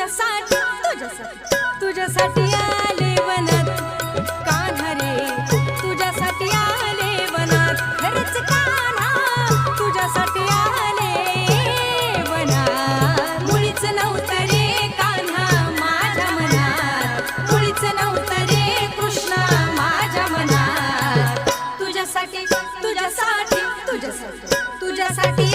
तुझ्यासाठी तुझ्यासाठी तुझ्यासाठी आले वनात कान्हा रे तुझ्यासाठी आले वनात खरंच कान्हा तुझ्यासाठी आले वनात मुळीच नव्हतं रे कान्हा माझ्या मनात मुळीच नव्हतं रे कृष्णा माझ्या मनात तुझ्यासाठी तुझ्यासाठी तुझ्यासाठी तुझ्यासाठी